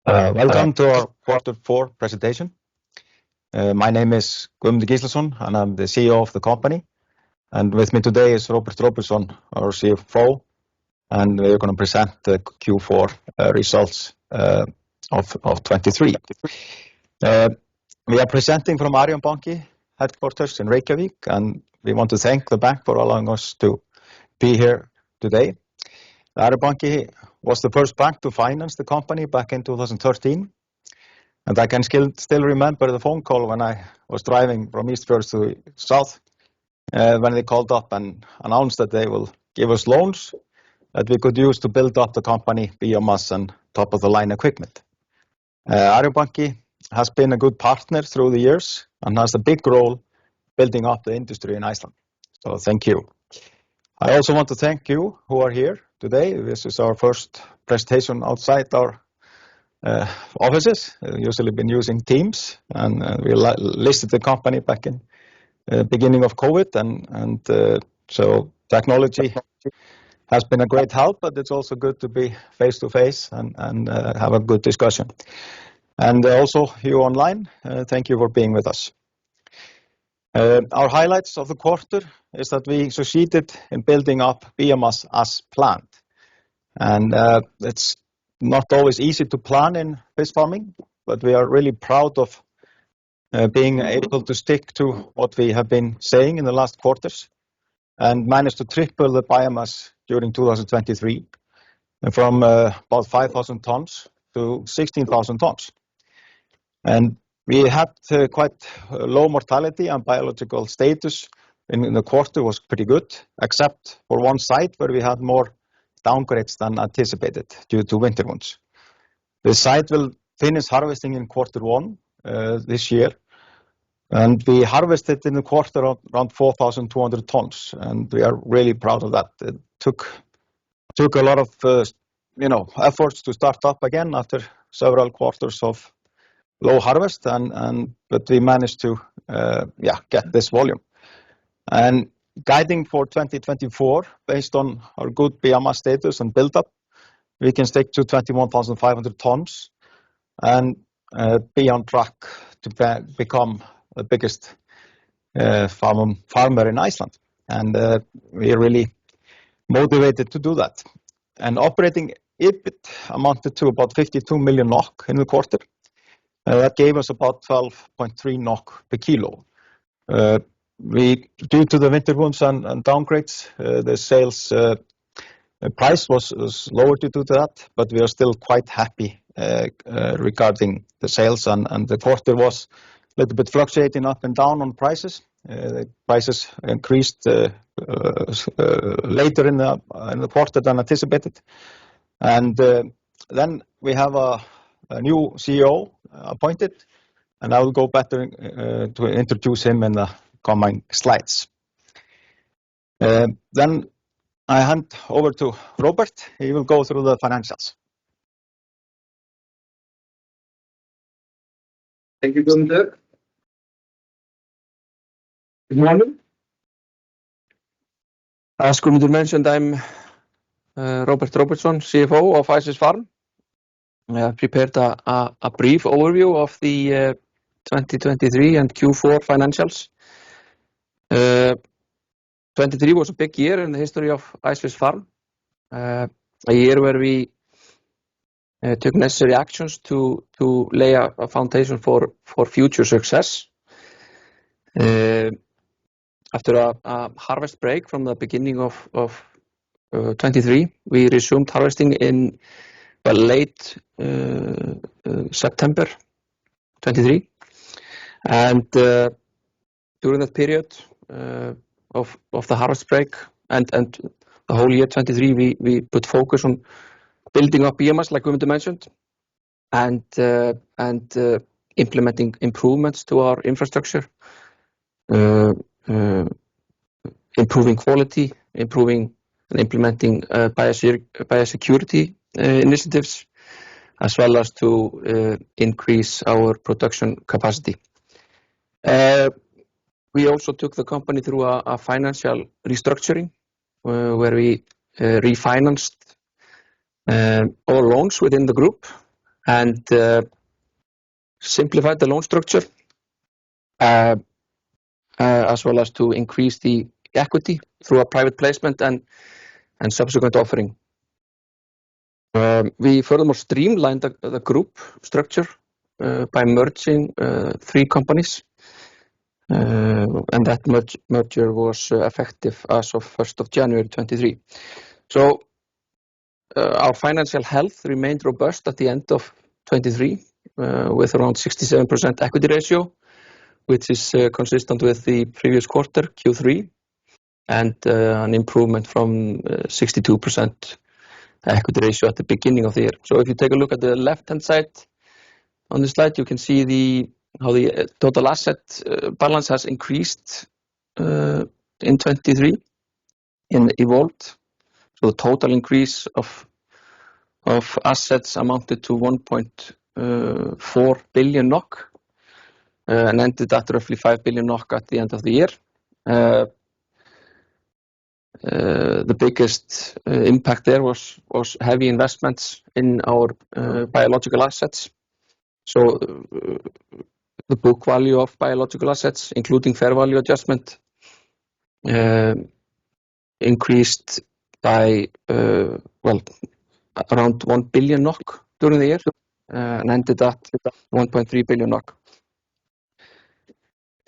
Welcome to our Q4 presentation. My name is Guðmundur Gíslason, and I'm the CEO of the company. And with me today is Róbert Róbertsson, our CFO, and we're going to present the Q4 results of 23. We are presenting from Arion Banki headquarters in Reykjavík, and we want to thank the bank for allowing us to be here today. Arion Banki was the first bank to finance the company back in 2013. And I can still remember the phone call when I was driving from Eastfjords to South, when they called up and announced that they will give us loans that we could use to build up the company, biomass and top-of-the-line equipment. Arion Banki has been a good partner through the years and has a big role building up the industry in Iceland. So thank you. I also want to thank you who are here today. This is our first presentation outside our offices. Usually been using Teams, and we listed the company back in beginning of COVID, and so technology has been a great help, but it's also good to be face to face and have a good discussion. And also you online, thank you for being with us. Our highlights of the quarter is that we succeeded in building up biomass as planned. And it's not always easy to plan in fish farming, but we are really proud of being able to stick to what we have been saying in the last quarters and managed to triple the biomass during 2023 from about 5,000 tons to 16,000 tons. And we had quite low mortality and biological status in the quarter was pretty good, except for one site where we had more downgrades than anticipated due to winter wounds. The site will finish harvesting in Q1 this year, and we harvested in the quarter around 4,200 tons, and we are really proud of that. It took a lot of efforts to start up again after several quarters of low harvest, but we managed to get this volume. And guiding for 2024, based on our good biomass status and build-up, we can stick to 21,500 tons and be on track to become the biggest farmer in Iceland. And we are really motivated to do that. And operating EBIT amounted to about 52 million NOK in the quarter. That gave us about 12.3 NOK per kilo. Due to the winter wounds and downgrades, the sales price was lower due to that, but we are still quite happy regarding the sales, and the quarter was a little bit fluctuating up and down on prices. The prices increased later in the quarter than anticipated. And then we have a new CEO appointed, and I will go better to introduce him in the coming slides. Then I hand over to Róbert. He will go through the financials. Thank you, Guðmundur. Good morning. As Guðmundur mentioned, I'm Róbert Róbertsson, CFO of Ice Fish Farm. I have prepared a brief overview of the 2023 and Q4 financials. 23 was a big year in the history of Ice Fish Farm. A year where we took necessary actions to lay a foundation for future success. After a harvest break from the beginning of 23, we resumed harvesting in late September 23. And during that period of the harvest break and the whole year 23, we put focus on building up biomass, like Guðmundur mentioned, and implementing improvements to our infrastructure, improving quality, improving and implementing biosecurity initiatives, as well as to increase our production capacity. We also took the company through a financial restructuring, where we refinanced all loans within the group and simplified the loan structure, as well as to increase the equity through a private placement and subsequent offering. We furthermore streamlined the group structure by merging 3 companies, and that merger was effective as of 1st of January 23. So our financial health remained robust at the end of 23, with around 67% equity ratio, which is consistent with the previous quarter, Q3, and an improvement from 62% equity ratio at the beginning of the year. So if you take a look at the left-hand side on the slide, you can see how the total asset balance has increased in 23 in Evolved. So the total increase of assets amounted to 1.4 billion NOK and ended at roughly 5 billion NOK at the end of the year. The biggest impact there was heavy investments in our biological assets. So the book value of biological assets, including fair value adjustment, increased by around 1 billion NOK during the year and ended at 1.3 billion NOK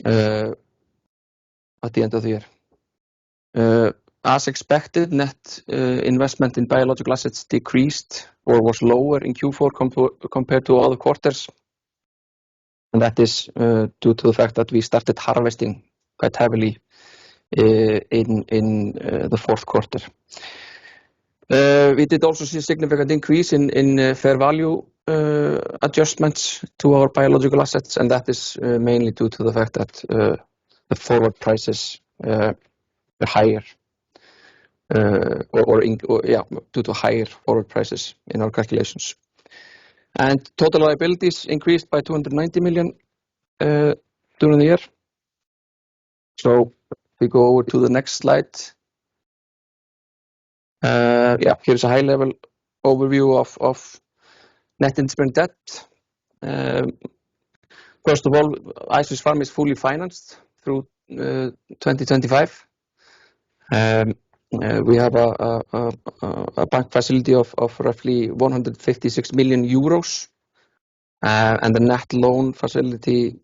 at the end of the year. As expected, net investment in biological assets decreased or was lower in Q4 compared to other quarters, and that is due to the fact that we started harvesting quite heavily in the fourth quarter. We did also see a significant increase in fair value adjustments to our biological assets, and that is mainly due to the fact that the forward prices were higher, due to higher forward prices in our calculations. And total liabilities increased by 290 million during the year. So we go over to the next slide. Here's a high-level overview of net interest-bearing debt. First of all, Ice Farm is fully financed through 2025. We have a bank facility of roughly 156 million euros, and the net loan facility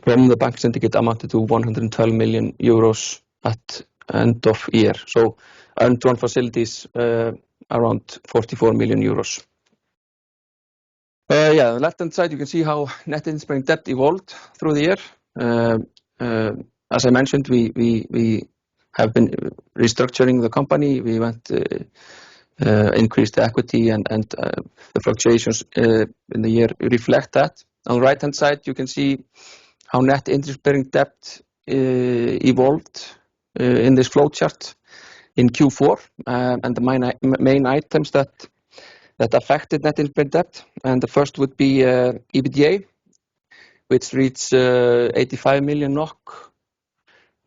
from the bank syndicate amounted to 112 million euros at end of year. So undrawn facilities around 44 million euros. On the left-hand side, you can see how net interest-bearing debt evolved through the year. As I mentioned, we have been restructuring the company. We increased the equity, and the fluctuations in the year reflect that. On the right-hand side, you can see how net interest-bearing debt evolved in this flow chart in Q4, and the main items that affected net interest-bearing debt. And the first would be EBITDA, which reached 85 million NOK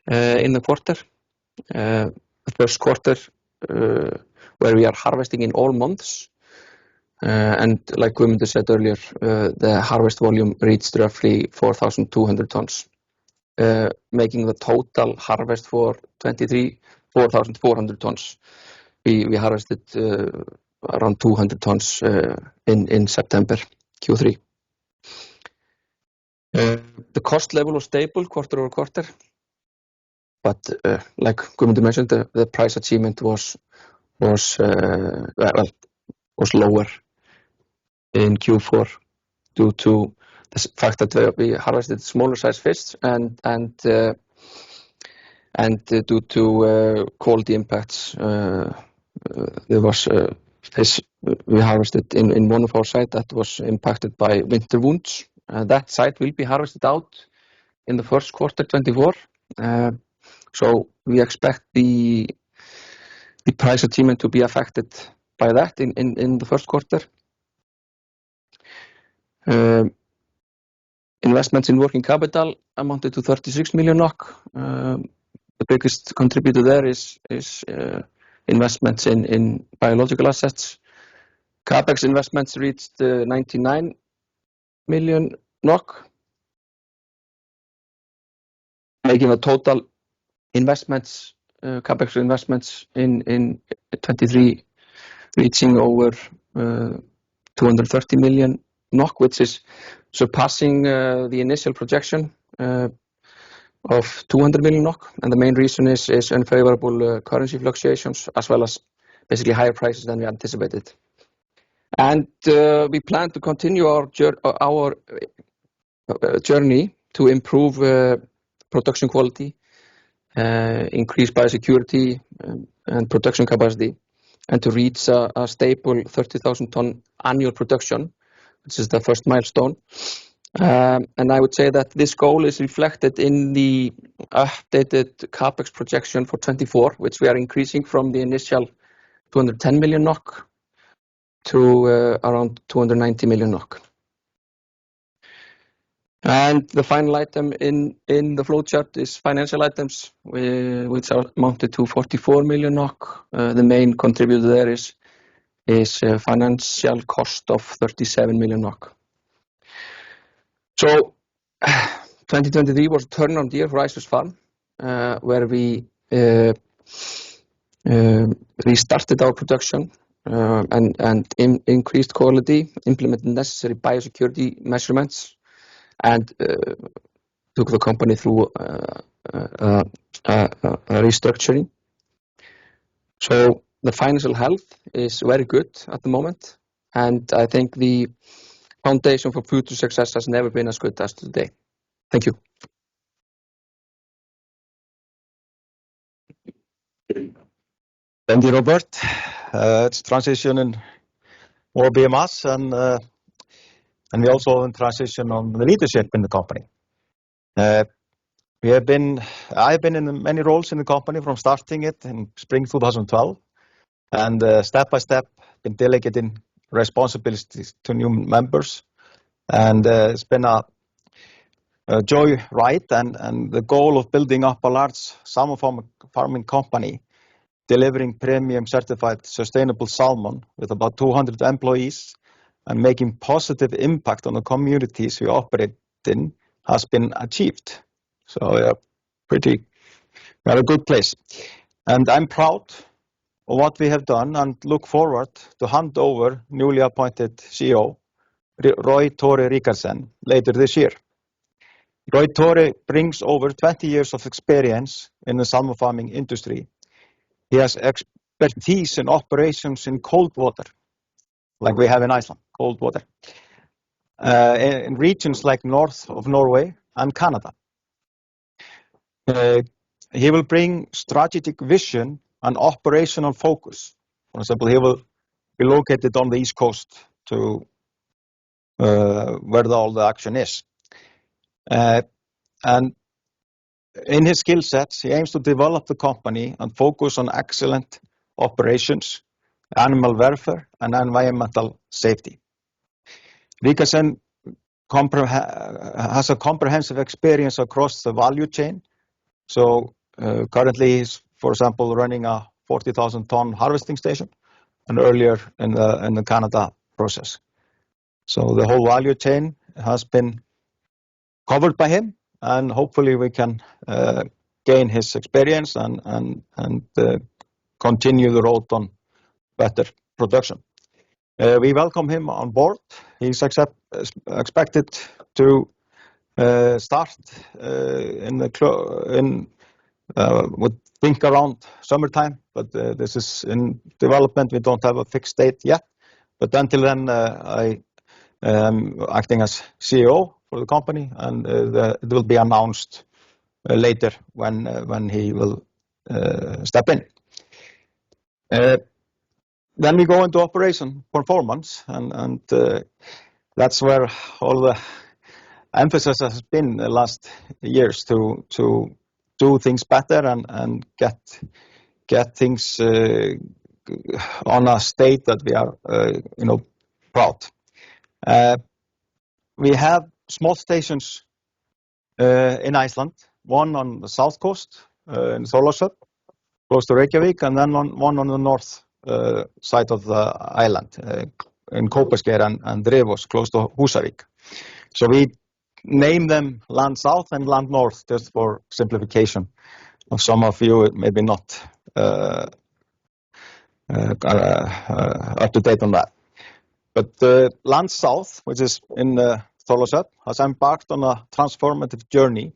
in the quarter. The first quarter where we are harvesting in all months. And like Guðmundur said earlier, the harvest volume reached roughly 4,200 tons, making the total harvest for 23 4,400 tons. We harvested around 200 tons in September, Q3. The cost level was stable quarter over quarter, but like Guðmundur mentioned, the price achievement was lower in Q4 due to the fact that we harvested smaller size fish and due to quality impacts. There was fish we harvested in one of our sites that was impacted by winter wounds. That site will be harvested out in the first quarter 24. So we expect the price achievement to be affected by that in the first quarter. Investments in working capital amounted to 36 million NOK. The biggest contributor there is investments in biological assets. CapEx investments reached 99 million NOK, making the total investments, CapEx investments in 23 reaching over 230 million NOK, which is surpassing the initial projection of 200 million NOK, and the main reason is unfavorable currency fluctuations as well as basically higher prices than we anticipated. And we plan to continue our journey to improve production quality, increase biosecurity and production capacity, and to reach a stable 30,000 ton annual production, which is the first milestone. And I would say that this goal is reflected in the updated CapEx projection for 24, which we are increasing from the initial 210 million NOK to around 290 million NOK. And the final item in the flowchart is financial items, which are amounted to 44 million NOK. The main contributor there is financial cost of 37 million NOK. So 2023 was a turnaround year for Icefish Farm, where we restarted our production and increased quality, implemented necessary biosecurity measurements, and took the company through a restructuring. So the financial health is very good at the moment, and I think the foundation for future success has never been as good as today. Thank you. Thank you, Robert. It's transitioning more biomass, and we also in transition on the leadership in the company. I've been in many roles in the company from starting it in spring 2012, and step by step been delegating responsibilities to new members, and it's been a joy ride, and the goal of building up a large salmon farming company, delivering premium certified sustainable salmon with about 200 employees and making positive impact on the communities we operate in has been achieved. So we're at a good place, and I'm proud of what we have done and look forward to hand over newly appointed CEO Roy Tore Rikardsen later this year. Roy Tore brings over 20 years of experience in the salmon farming industry. He has expertise in operations in cold water, like we have in Iceland, cold water, in regions like north of Norway and Canada. He will bring strategic vision and operational focus. For example, he will be located on the East Coast to where all the action is. And in his skill sets, he aims to develop the company and focus on excellent operations, animal welfare, and environmental safety. Rikardsen has a comprehensive experience across the value chain. So currently he's, for example, running a 40,000 ton harvesting station, and earlier in the Canada process. So the whole value chain has been covered by him, and hopefully we can gain his experience and continue the road on better production. We welcome him on board. He's expected to start would think around summertime, but this is in development. We don't have a fixed date yet, but until then I am acting as CEO for the company, and it will be announced later when he will step in. Then we go into operation performance, and that's where all the emphasis has been the last years to do things better and get things on a state that we are proud. We have small stations in Iceland, one on the south coast in Þorlákshöfn, close to Reykjavik, and then one on the north side of the island, in Kópasker and Rifós, close to Húsavík. So we name them Land South and Land North just for simplification. Some of you maybe not up to date on that. But Land South, which is in Thorlaksöfn, has embarked on a transformative journey,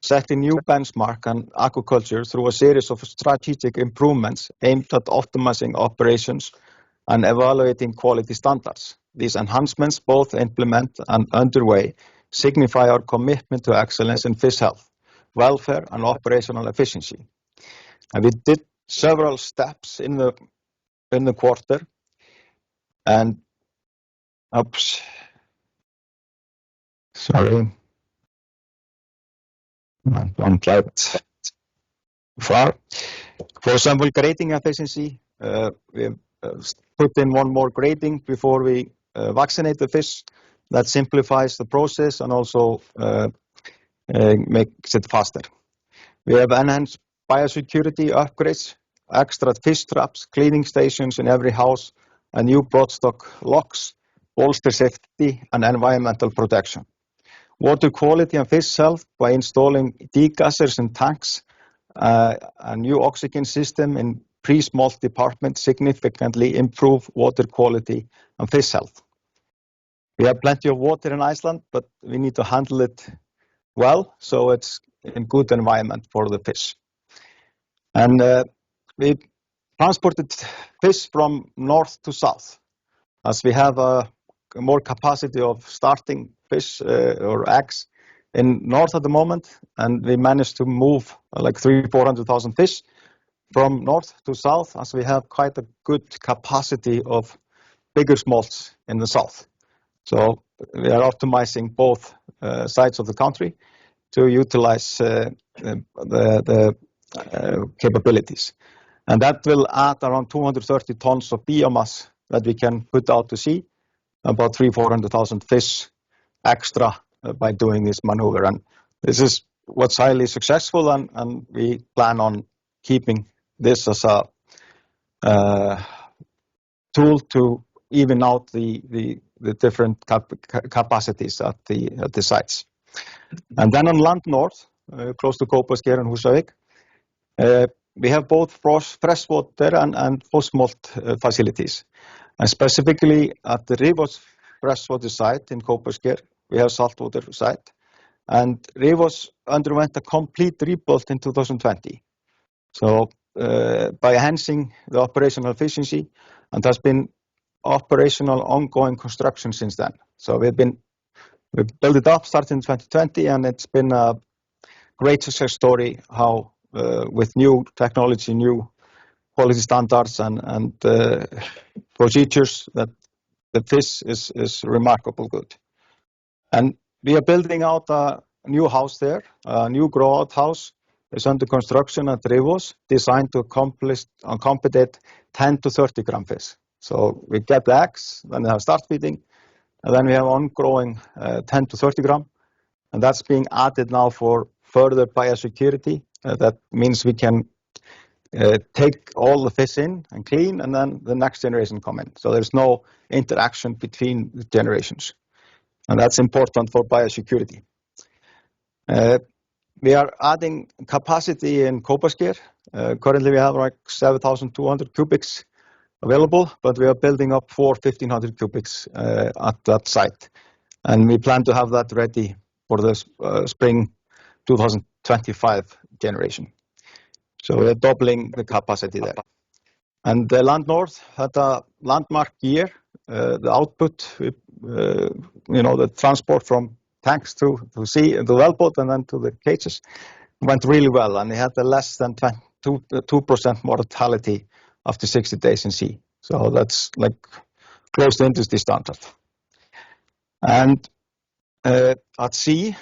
setting new benchmark in aquaculture through a series of strategic improvements aimed at optimizing operations and evaluating quality standards. These enhancements, both implemented and underway, signify our commitment to excellence in fish health, welfare, and operational efficiency. And we did several steps in the quarter, and sorry, I'm private. For example, grading efficiency, we have put in one more grading before we vaccinate the fish. That simplifies the process and also makes it faster. We have enhanced biosecurity upgrades, extra fish traps, cleaning stations in every house, and new broodstock locks, bolster safety and environmental protection. Water quality and fish health by installing degassers in tanks, a new oxygen system in pre-smolt department significantly improve water quality and fish health. We have plenty of water in Iceland, but we need to handle it well, so it's in good environment for the fish. And we transported fish from north to south, as we have more capacity of starting fish or eggs in north at the moment, and we managed to move like 300,000-400,000 fish from north to south, as we have quite a good capacity of bigger smolts in the south. So we are optimizing both sides of the country to utilize the capabilities. And that will add around 230 tons of biomass that we can put out to sea, about 300,000-400,000 fish extra by doing this maneuver. And this is what's highly successful, and we plan on keeping this as a tool to even out the different capacities at the sites. And then on Land North, close to Kópasker and Húsavík, we have both freshwater and post-smolt facilities. And specifically at the Rifós freshwater site in Kópasker, we have saltwater site. And Rifós underwent a complete rebuild in 2020. So by enhancing the operational efficiency, and has been operational ongoing construction since then. So we've built it up, started in 2020, and it's been a great success story how with new technology, new quality standards and procedures that the fish is remarkable good. And we are building out a new house there, a new grow-out house is under construction at Rifós, designed to accommodate 10 to 30 gram fish. So we get the eggs, then they have start feeding, and then we have on-growing 10 to 30 gram, and that's being added now for further biosecurity. That means we can take all the fish in and clean, and then the next generation come in. So there's no interaction between the generations, and that's important for biosecurity. We are adding capacity in Kópasker. Currently we have like 7,200 cubics available, but we are building up for 1,500 cubics at that site. And we plan to have that ready for the spring 2025 generation. So we are doubling the capacity there. And the Land North had a landmark year. The output, the transport from tanks to sea, the wellboat, and then to the cages went really well. And they had a less than 2% mortality after 60 days in sea. So that's like close to industry standard. And at sea,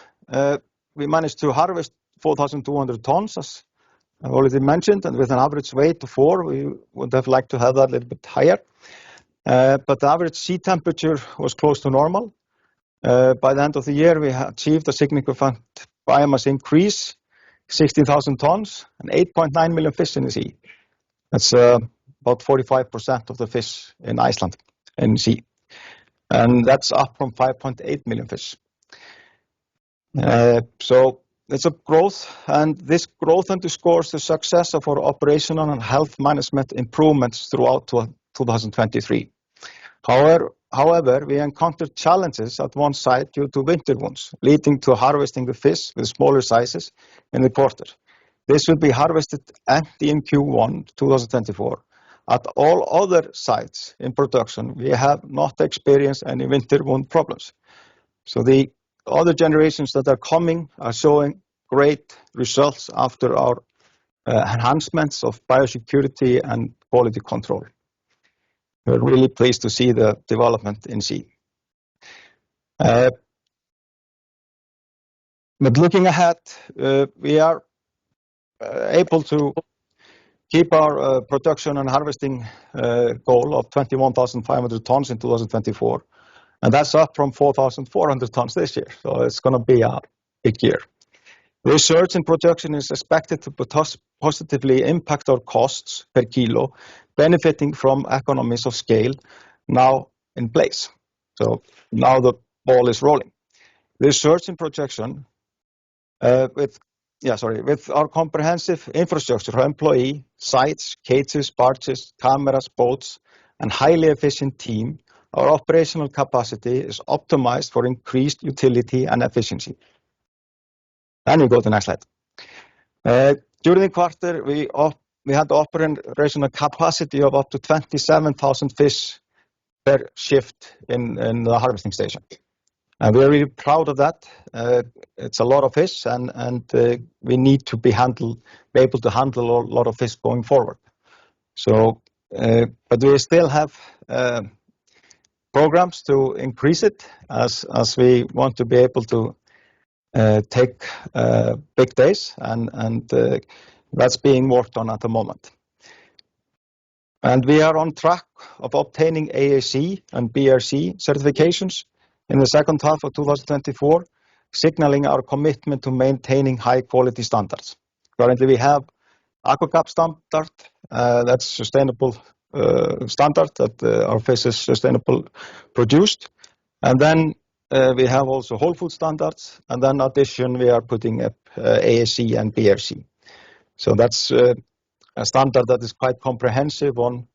we managed to harvest 4,200 tons, as I already mentioned, and with an average weight of 4, we would have liked to have that a little bit higher. But the average sea temperature was close to normal. By the end of the year, we had achieved a significant biomass increase 16,000 tons and 8.9 million fish in the sea. That's about 45% of the fish in Iceland in the sea. And that's up from 5.8 million fish. So it's a growth, and this growth underscores the success of our operational and health management improvements throughout 2023. However, we encountered challenges at one site due to winter wounds, leading to harvesting the fish with smaller sizes in the quarter. This will be harvested empty in Q1 2024. At all other sites in production, we have not experienced any winter wound problems. So the other generations that are coming are showing great results after our enhancements of biosecurity and quality control. We're really pleased to see the development in sea. But looking ahead, we are able to keep our production and harvesting goal of 21,500 tons in 2024. And that's up from 4,400 tons this year. So it's going to be a big year. Research and production is expected to positively impact our costs per kilo, benefiting from economies of scale now in place. So now the ball is rolling. Research and projection with our comprehensive infrastructure, employee, sites, cages, barges, cameras, boats, and highly efficient team, our operational capacity is optimized for increased utility and efficiency. And we go to the next slide. During the quarter, we had operational capacity of up to 27,000 fish per shift in the harvesting station. And we are really proud of that. It's a lot of fish, and we need to be able to handle a lot of fish going forward. So, but we still have programs to increase it as we want to be able to take big days, and that's being worked on at the moment. And we are on track of obtaining ASC and BRC certifications in the second half of 2024, signaling our commitment to maintaining high quality standards. Currently, we have AquaGAP standard, that's sustainable standard that our fish is sustainable produced. And then we have also whole food standards, and then in addition we are putting up ASC and BRC. So that's a standard that is quite comprehensive on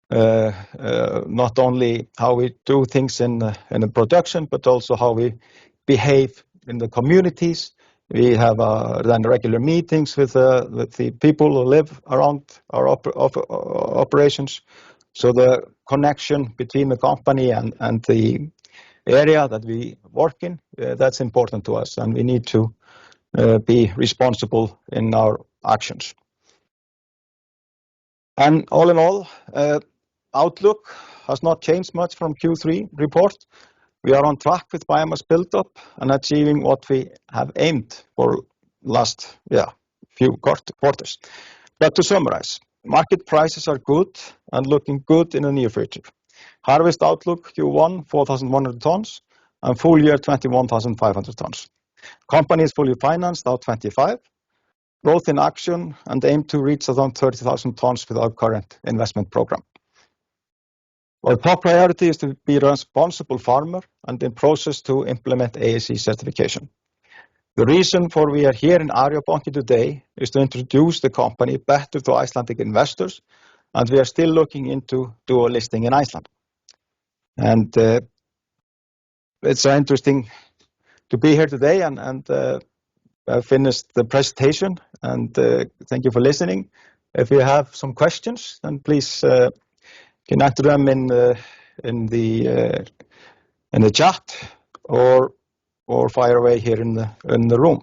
not only how we do things in the production, but also how we behave in the communities. We have then regular meetings with the people who live around our operations. So the connection between the company and the area that we work in, that's important to us, and we need to be responsible in our actions. And all in all, outlook has not changed much from Q3 report. We are on track with biomass build-up and achieving what we have aimed for last few quarters. But to summarize, market prices are good and looking good in the near future. Harvest outlook Q1 4,100 tons and full year 21,500 tons. Company is fully financed out 25. Growth in action and aim to reach around 30,000 tons with our current investment program. Our top priority is to be a responsible farmer and in process to implement ASC certification. The reason for we are here in Arion today is to introduce the company better to Icelandic investors, and we are still looking into dual listing in Iceland. And it's interesting to be here today and finished the presentation, and thank you for listening. If you have some questions, then please connect them in the chat or fire away here in the room.